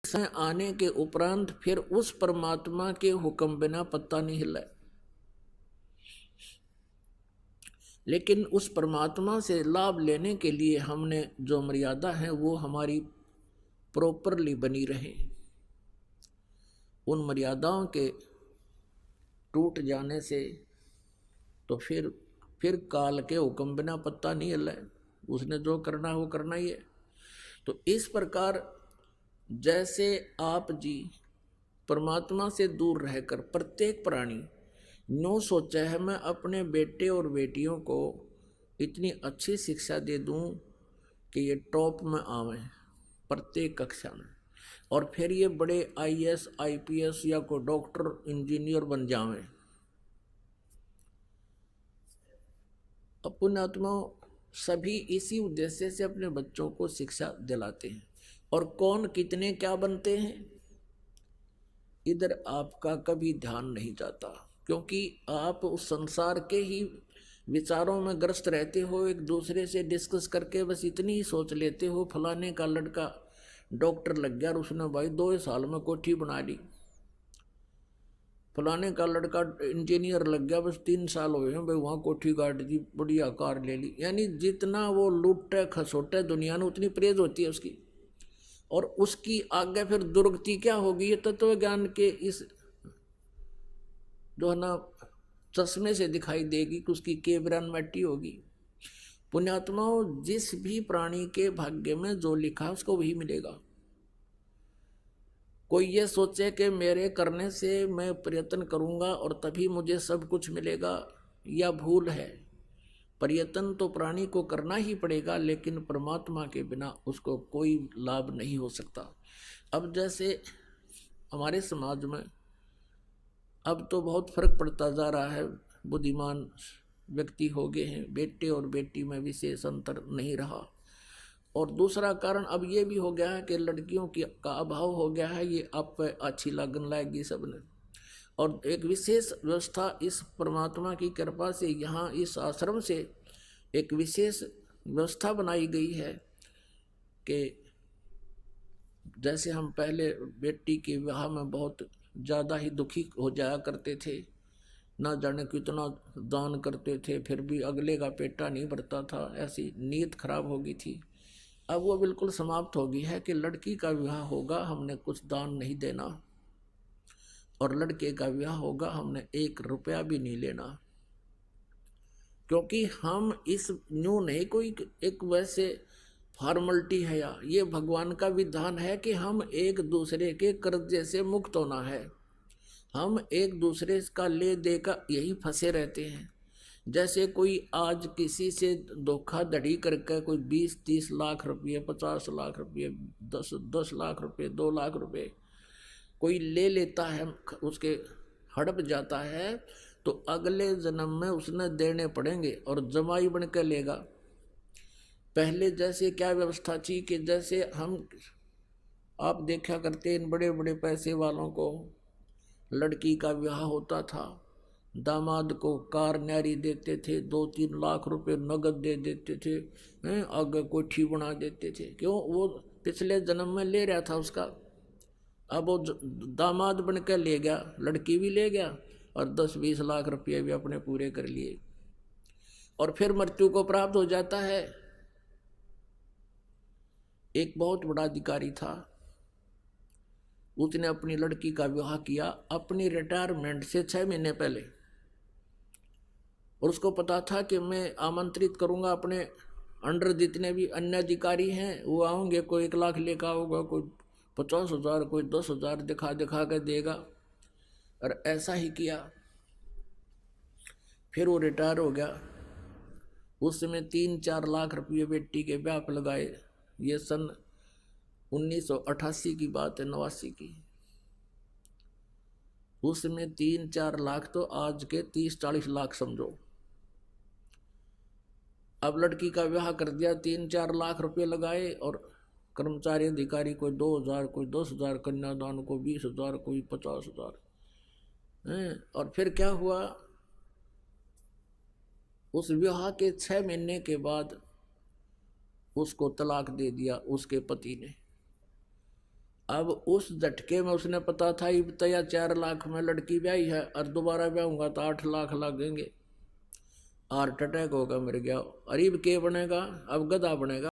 समय आने के उपरांत फिर उस परमात्मा के हुक्म बिना पत्ता नहीं हिला। लेकिन उस परमात्मा से लाभ लेने के लिए हमने जो मर्यादा है वो हमारी प्रॉपरली बनी रहे। उन मर्यादाओं के टूट जाने से तो फिर काल के हुक्म बिना पत्ता नहीं हिला। उसने जो करना है वो करना ही है। तो इस प्रकार जैसे आप जी परमात्मा से दूर रहकर प्रत्येक प्राणी नो सोचा है मैं अपने बेटे और बेटियों को इतनी अच्छी शिक्षा दे दूं कि ये टॉप में आवें प्रत्येक कक्षा में, और फिर ये बड़े आईएएस आईपीएस या कोई डॉक्टर इंजीनियर बन जावें। पुण्यात्मा सभी इसी उद्देश्य से अपने बच्चों को शिक्षा दिलाते हैं। और कौन कितने क्या बनते हैं इधर आपका कभी ध्यान नहीं जाता, क्योंकि आप उस संसार के ही विचारों में ग्रस्त रहते हो। एक दूसरे से डिस्कस करके बस इतनी ही सोच लेते हो फलाने का लड़का डॉक्टर लग गया और उसने भाई 2 साल में कोठी बना ली, फलाने का लड़का इंजीनियर लग गया बस 3 साल हुए हैं भाई वहाँ कोठी गाड़ दी, बढ़िया कार ले ली। यानी जितना वो लुट्टे खसोटे दुनिया में उतनी प्रेज होती है उसकी, और उसकी आगे फिर दुर्गति क्या होगी ये तत्व ज्ञान के इस जो है ना चश्मे से दिखाई देगी कि उसकी केबरन मट्टी होगी। पुण्यात्माओं जिस भी प्राणी के भाग्य में जो लिखा उसको वही मिलेगा। कोई ये सोचे कि मेरे करने से मैं प्रयत्न करूंगा और तभी मुझे सब कुछ मिलेगा, या भूल है। प्रयत्न तो प्राणी को करना ही पड़ेगा, लेकिन परमात्मा के बिना उसको कोई लाभ नहीं हो सकता। अब जैसे हमारे समाज में अब तो बहुत फर्क पड़ता जा रहा है, बुद्धिमान व्यक्ति हो गए हैं, बेटे और बेटी में विशेष अंतर नहीं रहा। और दूसरा कारण अब ये भी हो गया है कि लड़कियों की का अभाव हो गया है, ये आप पे अच्छी लगन लाएगी सबने। और एक विशेष व्यवस्था इस परमात्मा की कृपा से यहाँ इस आश्रम से एक विशेष व्यवस्था बनाई गई है कि जैसे हम पहले बेटी के विवाह में बहुत ज़्यादा ही दुखी हो जाया करते थे, ना जाने कितना दान करते थे फिर भी अगले का पेटा नहीं भरता था, ऐसी नीयत खराब हो गई थी। अब वो बिल्कुल समाप्त हो गई है कि लड़की का विवाह होगा हमने कुछ दान नहीं देना, और लड़के का विवाह होगा हमने 1 रुपया भी नहीं लेना। क्योंकि हम इस न्यू नहीं कोई एक वैसे फॉर्मलिटी है, या ये भगवान का विधान है कि हम एक दूसरे के कर्जे से मुक्त होना है। हम एक दूसरे का ले दे का यही फंसे रहते हैं। जैसे कोई आज किसी से धोखाधड़ी करके कोई 20-30 लाख रुपये, 50 लाख रुपये, 10 लाख रुपये, 2 लाख रुपये कोई ले लेता है, उसके हड़प जाता है, तो अगले जन्म में उसने देने पड़ेंगे और जमाई बन के लेगा। पहले जैसे क्या व्यवस्था थी कि जैसे हम आप देखा करते इन बड़े बड़े पैसे वालों को लड़की का विवाह होता था, दामाद को कार न्यारी देते थे, 2-3 लाख रुपए नगद दे देते थे, आगे कोठी बना देते थे। क्यों? वो पिछले जन्म में ले रहा था उसका। अब वो दामाद बन के ले गया, लड़की भी ले गया और 10-20 लाख रुपये भी अपने पूरे कर लिए, और फिर मृत्यु को प्राप्त हो जाता है। एक बहुत बड़ा अधिकारी था, उसने अपनी लड़की का विवाह किया अपनी रिटायरमेंट से 6 महीने पहले, और उसको पता था कि मैं आमंत्रित करूंगा अपने अंडर जितने भी अन्य अधिकारी हैं वो आएंगे, कोई 1 लाख लेकर आओगा, कोई 50,000, कोई 10,000 दिखा दिखा कर देगा, और ऐसा ही किया। फिर वो रिटायर हो गया। उस समय 3-4 लाख रुपये बेटी के ब्याह पर लगाए। ये सन 1988 की बात है, 89 की। उसमें 3-4 लाख तो आज के 30-40 लाख समझो। अब लड़की का विवाह कर दिया, 3-4 लाख रुपए लगाए, और कर्मचारी अधिकारी कोई 2,000, कोई 10,000, कन्यादान को 20,000, कोई 50,000। और फिर क्या हुआ, उस विवाह के 6 महीने के बाद उसको तलाक दे दिया उसके पति ने। अब उस झटके में उसने पता था इब तया 4 लाख में लड़की ब्याही है और दोबारा ब्याहूंगा तो 8 लाख लगेंगे, हार्ट अटैक होगा, मर गया। अरीब के बनेगा, अब गधा बनेगा।